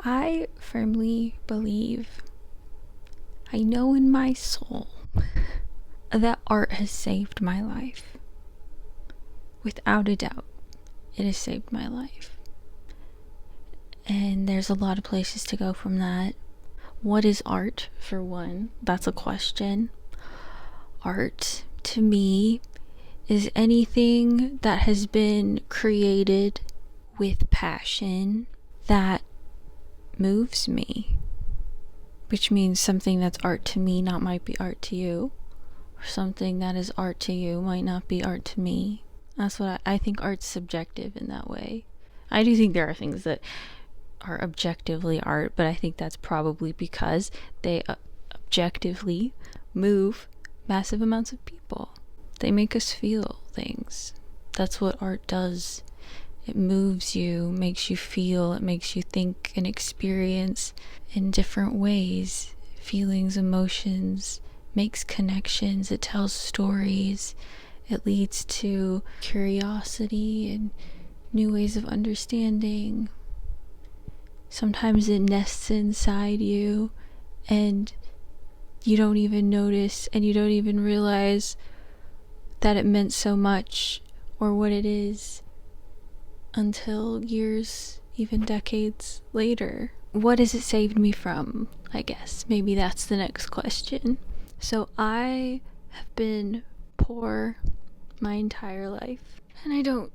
I firmly believe, I know in my soul, that art has saved my life. Without a doubt, it has saved my life. And there's a lot of places to go from that. What is art, for one? That's a question. Art, to me, is anything that has been created with passion that moves me. Which means something that's art to me might be art to you. Or something that is art to you might not be art to me. That's what I think art's subjective in that way. I do think there are things that are objectively art, but I think that's probably because they objectively move massive amounts of people. They make us feel things. That's what art does. It moves you, makes you feel, it makes you think and experience in different ways. Feelings, emotions, makes connections, it tells stories, it leads to curiosity and new ways of understanding. Sometimes it nests inside you and you don't even notice and you don't even realize that it meant so much or what it is until years, even decades later. What has it saved me from? I guess maybe that's the next question. So I have been poor my entire life, and I don't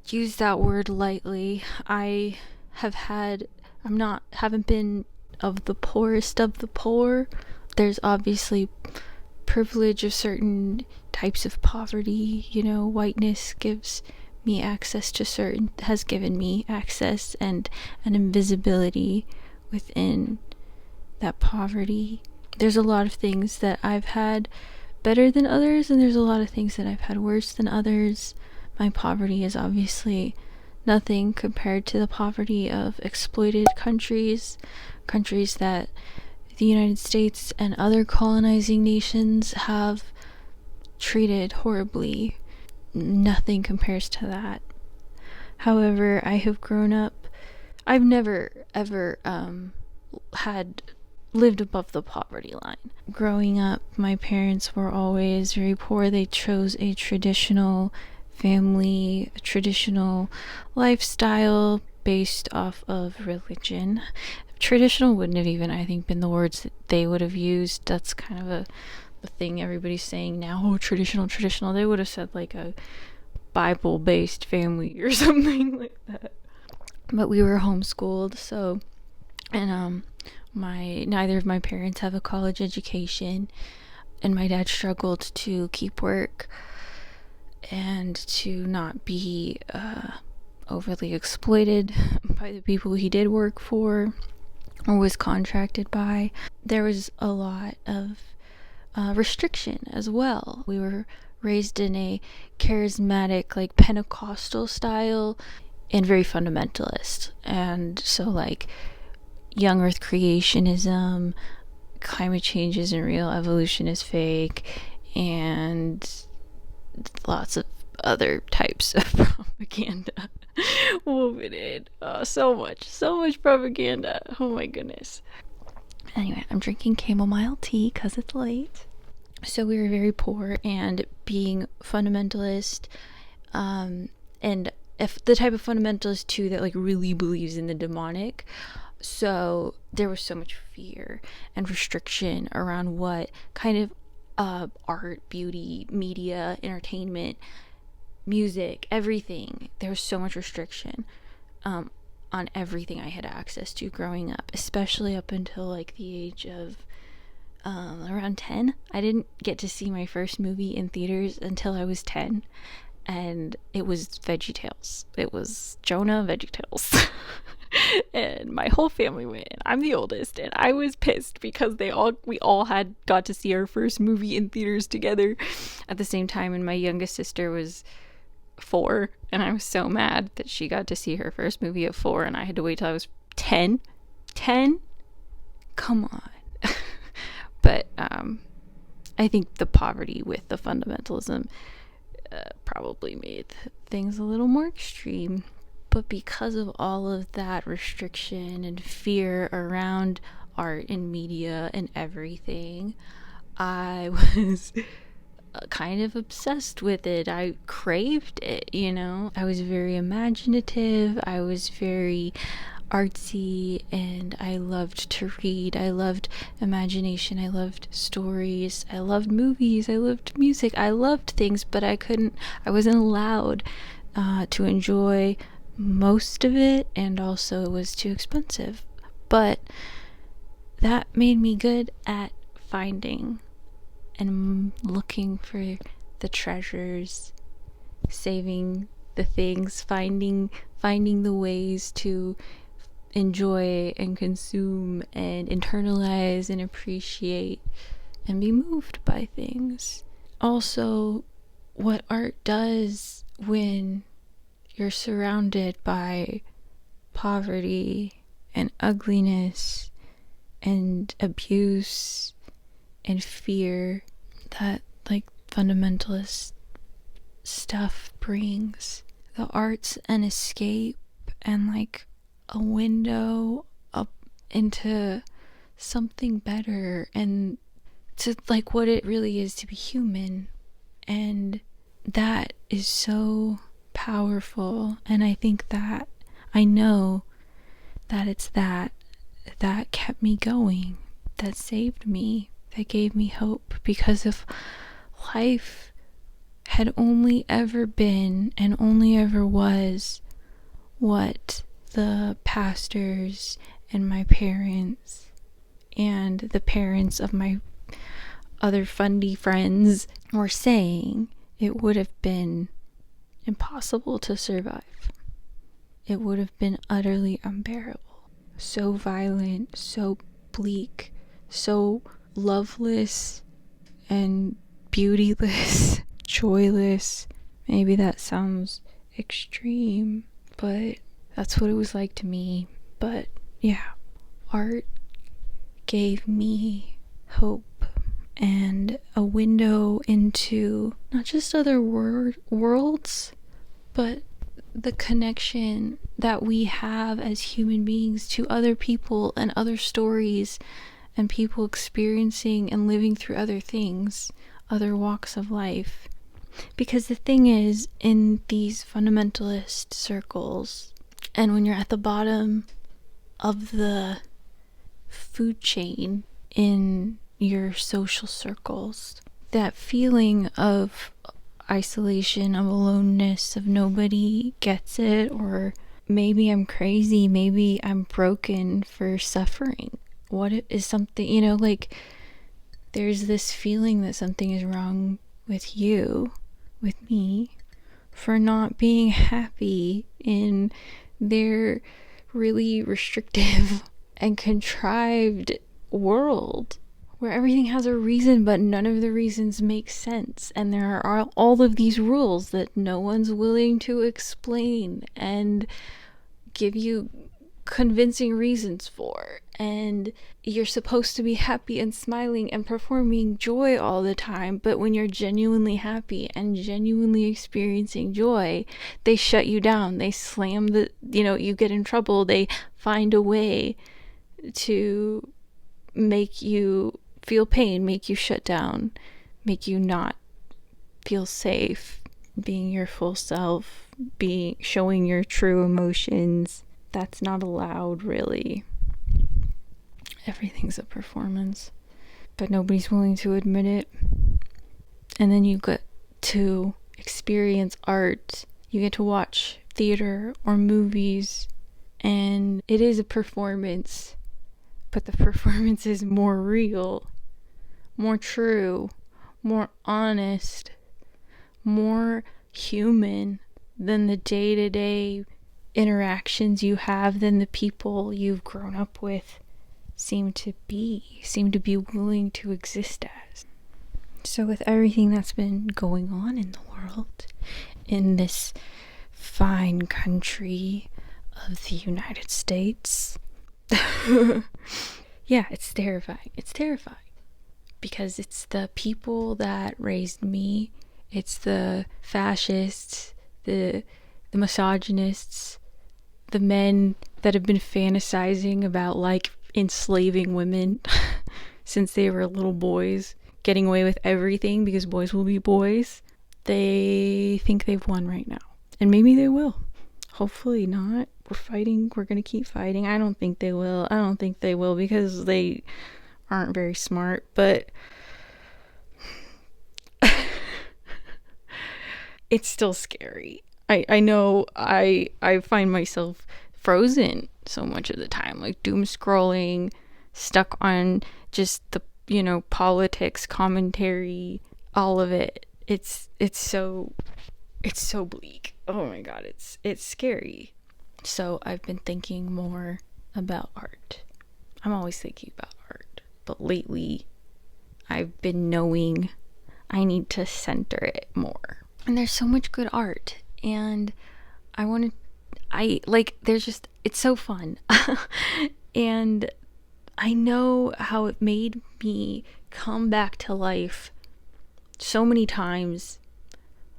use that word lightly. Haven't been of the poorest of the poor. There's obviously privilege of certain types of poverty. Whiteness gives me access to has given me access and an invisibility within that poverty. There's a lot of things that I've had better than others, and there's a lot of things that I've had worse than others. My poverty is obviously nothing compared to the poverty of exploited countries that the United States and other colonizing nations have treated horribly. Nothing compares to that. However, I have grown up. I've never ever had lived above the poverty line. Growing up, my parents were always very poor. They chose a traditional family, a traditional lifestyle based off of religion. Traditional wouldn't have even, I think, been the words that they would have used. That's kind of the thing everybody's saying now. Oh, traditional. They would have said like a Bible-based family or something like that. But we were homeschooled, so, and neither of my parents have a college education, and my dad struggled to keep work and to not be overly exploited by the people he did work for or was contracted by. There was a lot of restriction as well. We were raised in a charismatic, like Pentecostal style and very fundamentalist. And so like young earth creationism, climate change isn't real, evolution is fake, and lots of other types of propaganda woven in. So much propaganda. Oh my goodness. Anyway, I'm drinking chamomile tea because it's late. So we were very poor, and being fundamentalist, and if the type of fundamentalist too that like really believes in the demonic. So there was so much fear and restriction around what kind of art, beauty, media, entertainment, music, everything. There was so much restriction on everything I had access to growing up, especially up until like the age of around 10. I didn't get to see my first movie in theaters until I was 10, and it was VeggieTales. It was Jonah VeggieTales. And my whole family went, and I'm the oldest, and I was pissed because we all had got to see our first movie in theaters together at the same time, and my youngest sister was 4, and I was so mad that she got to see her first movie at 4 and I had to wait till I was 10. Come on. But I think the poverty with the fundamentalism probably made things a little more extreme. But because of all of that restriction and fear around art and media and everything, I was kind of obsessed with it. I craved it, you know? I was very imaginative. I was very artsy, and I loved to read. I loved imagination. I loved stories. I loved movies. I loved music. I loved things, but I wasn't allowed to enjoy most of it, and also it was too expensive. But that made me good at finding and looking for the treasures, saving the things, finding the ways to enjoy and consume and internalize and appreciate and be moved by things. Also, what art does when you're surrounded by poverty and ugliness and abuse and fear that like fundamentalist stuff brings. The art's an escape and like a window up into something better and to like what it really is to be human. And that is so powerful, and I think that I know that it's that kept me going, that saved me, that gave me hope, because if life had only ever been and only ever was what the pastors and my parents and the parents of my other fundy friends were saying, it would have been impossible to survive. It would have been utterly unbearable. So violent, so bleak, so loveless and beautyless, joyless. Maybe that sounds extreme, but that's what it was like to me. But yeah, art gave me hope and a window into not just other worlds, but the connection that we have as human beings to other people and other stories and people experiencing and living through other things, other walks of life. Because the thing is, in these fundamentalist circles, and when you're at the bottom of the food chain in your social circles, that feeling of isolation, of aloneness, of nobody gets it, or maybe I'm crazy, maybe I'm broken for suffering. What is something, you know, like there's this feeling that something is wrong with you, with me, for not being happy in their really restrictive and contrived world where everything has a reason, but none of the reasons make sense. And there are all of these rules that no one's willing to explain and give you convincing reasons for. And you're supposed to be happy and smiling and performing joy all the time, but when you're genuinely happy and genuinely experiencing joy, they shut you down. They slam you get in trouble. They find a way to make you feel pain, make you shut down, make you not feel safe being your full self, showing your true emotions. That's not allowed, really. Everything's a performance, but nobody's willing to admit it. And then you get to experience art, you get to watch theater or movies, and it is a performance, but the performance is more real, more true, more honest, more human than the day-to-day interactions you have, than the people you've grown up with seem to be willing to exist as. So with everything that's been going on in the world, in this fine country of the United States, yeah, it's terrifying. It's terrifying because it's the people that raised me. It's the fascists, the misogynists, the men that have been fantasizing about like enslaving women since they were little boys, getting away with everything because boys will be boys, they think they've won right now. And maybe they will. Hopefully not. We're fighting. We're going to keep fighting. I don't think they will. I don't think they will because they aren't very smart. But it's still scary. I know I find myself frozen so much of the time, like doom scrolling, stuck on just the, you know, politics, commentary, all of it. It's so bleak. Oh my god, it's scary. So I've been thinking more about art. I'm always thinking about art, but lately I've been knowing I need to center it more. And there's so much good art, and there's just, it's so fun. And I know how it made me come back to life so many times,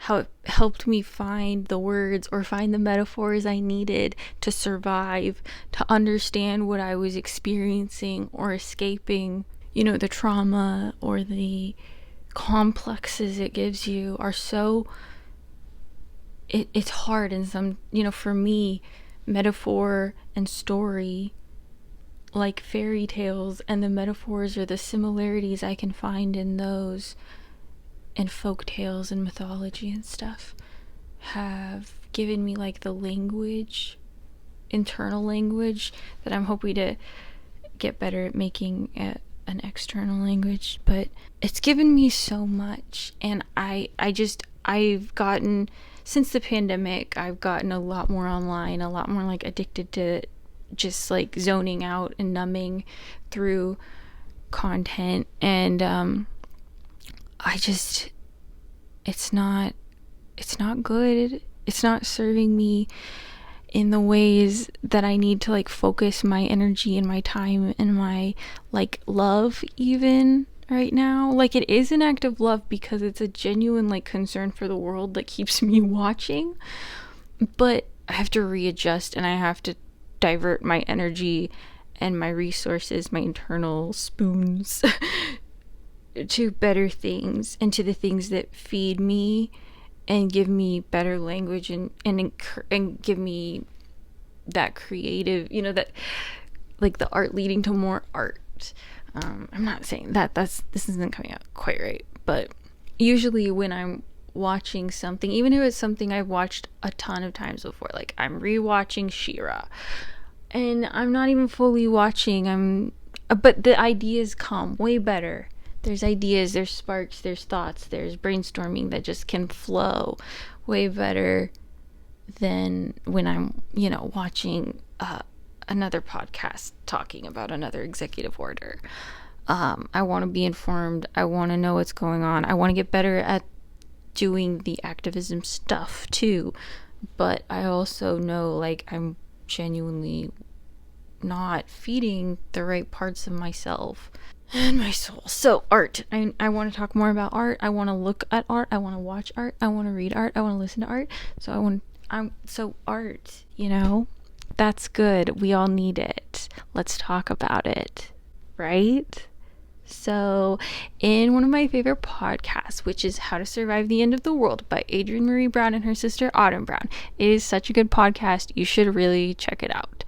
how it helped me find the words or find the metaphors I needed to survive, to understand what I was experiencing or escaping. You know, the trauma or the complexes it gives you are so, it's hard. And some, you know, for me, metaphor and story, like fairy tales, and the metaphors or the similarities I can find in those, and folk tales and mythology and stuff, have given me like the language, internal language, that I'm hoping to get better at making an external language. But it's given me so much. And I've gotten, since the pandemic, I've gotten a lot more online, a lot more like addicted to just like zoning out and numbing through content. And it's not good. It's not serving me in the ways that I need to like focus my energy and my time and my like love even right now. Like, it is an act of love because it's a genuine like concern for the world that keeps me watching, but I have to readjust and I have to divert my energy and my resources, my internal spoons to better things, and to the things that feed me and give me better language and give me that creative, you know, that like the art leading to more art. I'm not saying that this isn't coming out quite right, but usually when I'm watching something, even if it's something I've watched a ton of times before, like I'm rewatching She-Ra, and I'm not even fully watching, but the ideas come way better. There's ideas, there's sparks, there's thoughts, there's brainstorming that just can flow way better than when I'm, you know, watching another podcast talking about another executive order. I want to be informed. I want to know what's going on. I want to get better at doing the activism stuff too. But I also know, like, I'm genuinely not feeding the right parts of myself and my soul. So art. I want to talk more about art. I want to look at art. I want to watch art. I want to read art. I want to listen to art. So art, you know, that's good. We all need it. Let's talk about it, right? So in one of my favorite podcasts, which is How to Survive the End of the World by Adrienne Marie Brown and her sister Autumn Brown, it is such a good podcast. You should really check it out.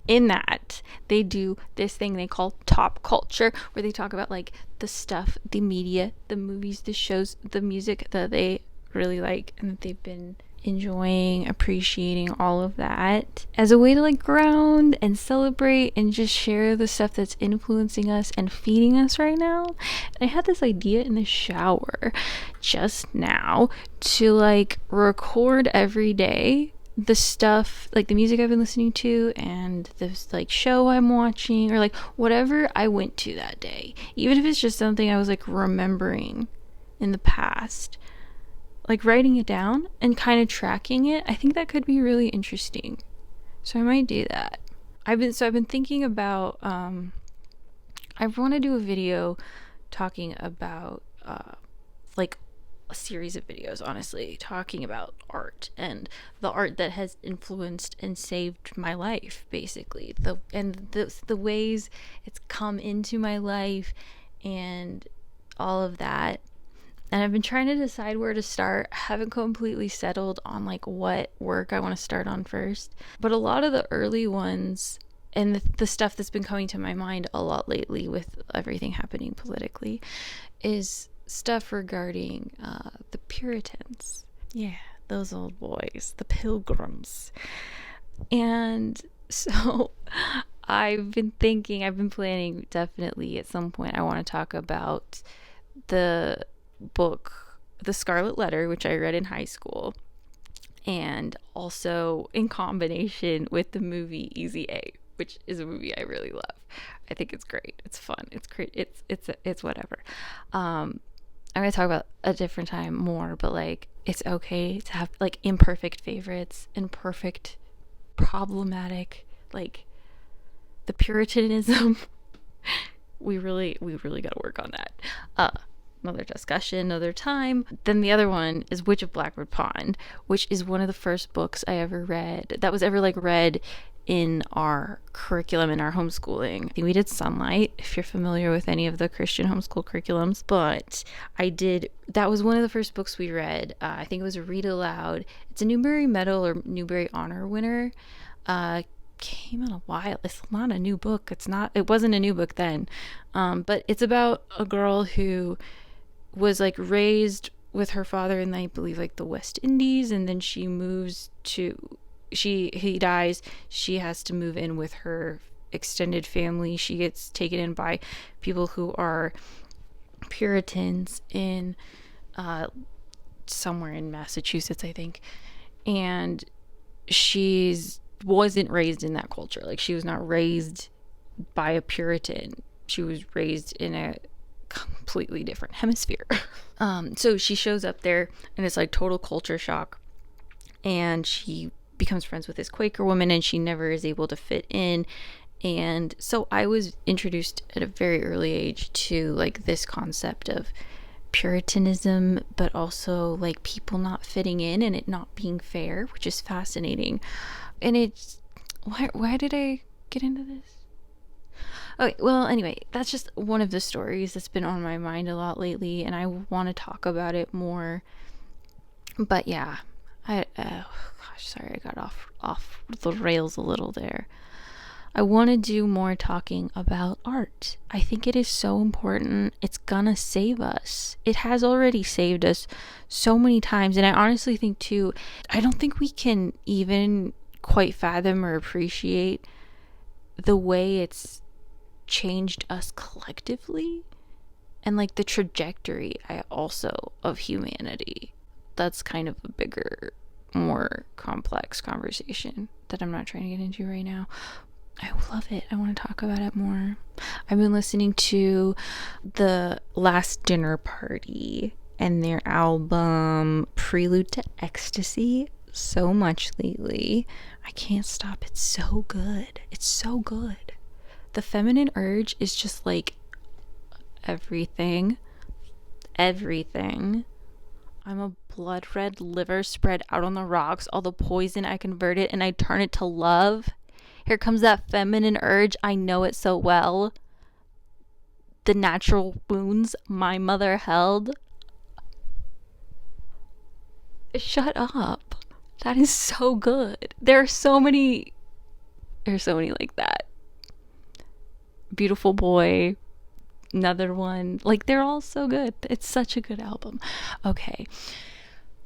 In that, they do this thing they call top culture, where they talk about like the stuff, the media, the movies, the shows, the music that they really like and that they've been enjoying, appreciating, all of that, as a way to like ground and celebrate and just share the stuff that's influencing us and feeding us right now. And I had this idea in the shower just now to like record every day the stuff, like the music I've been listening to and this like show I'm watching, or like whatever I went to that day, even if it's just something I was like remembering in the past, like writing it down and kind of tracking it. I think that could be really interesting. So I might do that. I've been thinking about I want to do a video talking about like a series of videos, honestly, talking about art and the art that has influenced and saved my life, basically. The ways it's come into my life and all of that. And I've been trying to decide where to start. I haven't completely settled on like what work I want to start on first. But a lot of the early ones and the stuff that's been coming to my mind a lot lately with everything happening politically is stuff regarding the Puritans. Yeah, those old boys, the Pilgrims. And so I've been planning definitely at some point I want to talk about the book The Scarlet Letter, which I read in high school, and also in combination with the movie Easy A, which is a movie I really love. I think it's great. It's fun. It's great. It's whatever. I'm gonna talk about a different time more, but like it's okay to have like imperfect favorites and perfect problematic, like the Puritanism. we really got to work on that. Another discussion, another time. Then the other one is Witch of Blackbird Pond, which is one of the first books I ever read that was ever like read in our curriculum in our homeschooling. I think we did Sunlight, if you're familiar with any of the Christian homeschool curriculums, but that was one of the first books we read. I think it was a read aloud. It's a Newbery Medal or Newbery Honor winner. Came out a while. It's not a new book. It wasn't a new book then. But it's about a girl who was like raised with her father in, I believe, like the West Indies, and then he dies. She has to move in with her extended family. She gets taken in by people who are Puritans in somewhere in Massachusetts, I think. And wasn't raised in that culture. Like, she was not raised by a Puritan. She was raised in a completely different hemisphere. So she shows up there and it's like total culture shock, and she becomes friends with this Quaker woman and she never is able to fit in. And so I was introduced at a very early age to like this concept of Puritanism, but also like people not fitting in and it not being fair, which is fascinating. And it's why did I get into this? Okay, well, anyway, that's just one of the stories that's been on my mind a lot lately, and I want to talk about it more. But yeah, sorry, I got off the rails a little there. I want to do more talking about art. I think it is so important. It's gonna save us. It has already saved us so many times, and I honestly think too, I don't think we can even quite fathom or appreciate the way it's changed us collectively and like the trajectory also of humanity. That's kind of a bigger, more complex conversation that I'm not trying to get into right now. I love it. I want to talk about it more. I've been listening to The Last Dinner Party and their album Prelude to Ecstasy so much lately. I can't stop. It's so good. It's so good. The feminine urge is just like everything. I'm a blood red liver spread out on the rocks. All the poison, I convert it and I turn it to love. Here comes that feminine urge. I know it so well. The natural wounds my mother held. Shut up. That is so good. There are so many like that. Beautiful Boy, another one. Like, they're all so good. It's such a good album. Okay.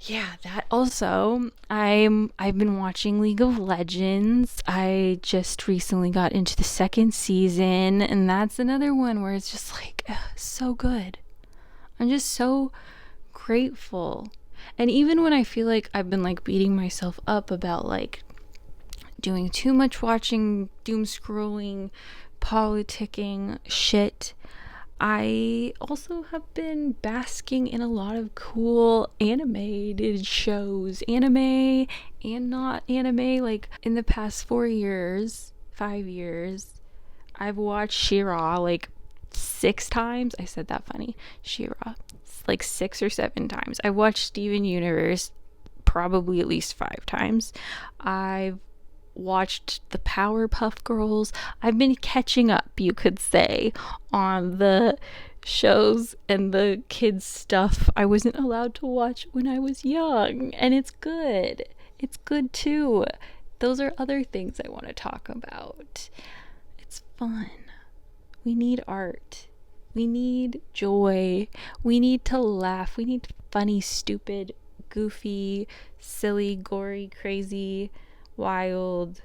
Yeah, that also, I've been watching League of Legends. I just recently got into the second season, and that's another one where it's just like so good. I'm just so grateful. And even when I feel like I've been like beating myself up about like doing too much watching, doom scrolling, politicking shit, I also have been basking in a lot of cool animated shows, anime and not anime. Like in the past 5 years, I've watched She-Ra like 6 times. I said that funny. She-Ra. Like 6 or 7 times. I watched Steven Universe probably at least 5 times. I've watched the Powerpuff Girls. I've been catching up, you could say, on the shows and the kids stuff I wasn't allowed to watch when I was young. And it's good. It's good too. Those are other things I want to talk about. It's fun. We need art. We need joy. We need to laugh. We need funny, stupid, goofy, silly, gory, crazy, wild.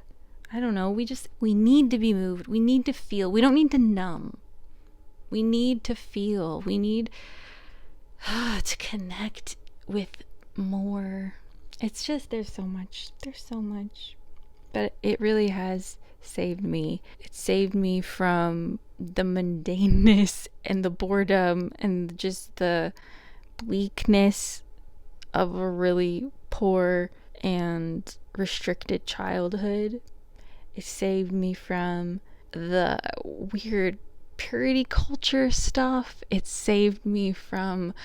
I don't know. We need to be moved. We need to feel. We don't need to numb. We need to feel. We need to connect with more. It's just, there's so much. But it really has saved me. It saved me from the mundaneness and the boredom and just the bleakness of a really poor and restricted childhood. It saved me from the weird purity culture stuff. It saved me from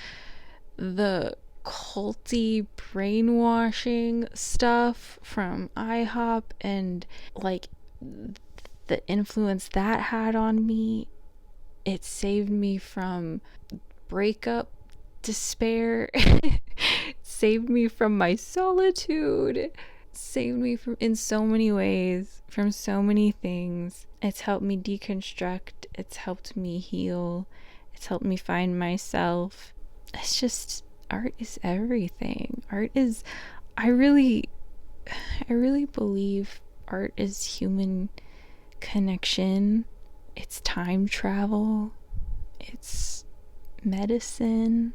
the culty brainwashing stuff from IHOP and like the influence that had on me. It saved me from breakup despair. It saved me from my solitude. It saved me from, in so many ways, from so many things. It's helped me deconstruct. It's helped me heal. It's helped me find myself. It's just, art is everything. I really believe art is human connection. It's time travel. It's medicine.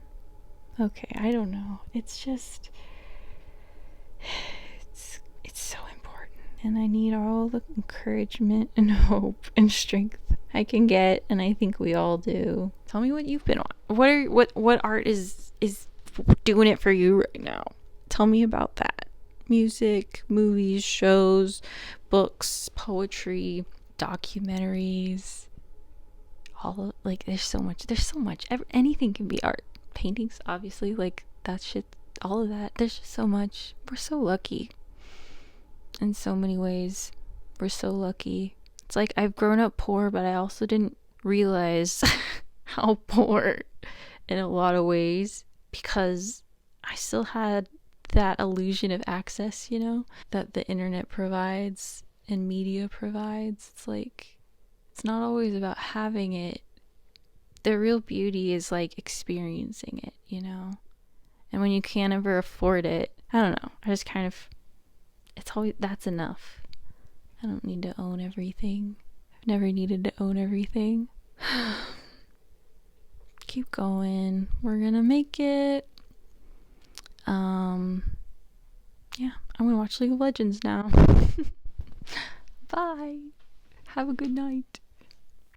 Okay, I don't know. It's just, it's so important. And I need all the encouragement and hope and strength I can get, and I think we all do. Tell me what you've been on. What art is doing it for you right now? Tell me about that. Music, movies, shows, books, poetry, documentaries. There's so much. Anything can be art. Paintings, obviously, like that shit, all of that. There's just so much. We're so lucky. In so many ways, we're so lucky. It's like I've grown up poor, but I also didn't realize how poor in a lot of ways, because I still had that illusion of access, that the internet provides and media provides. It's like, it's not always about having it. The real beauty is like experiencing it, And when you can't ever afford it, I don't know. I just kind of, that's enough. I don't need to own everything. I've never needed to own everything. Keep going. We're gonna make it. Yeah, I'm gonna watch League of Legends now. Bye. Have a good night.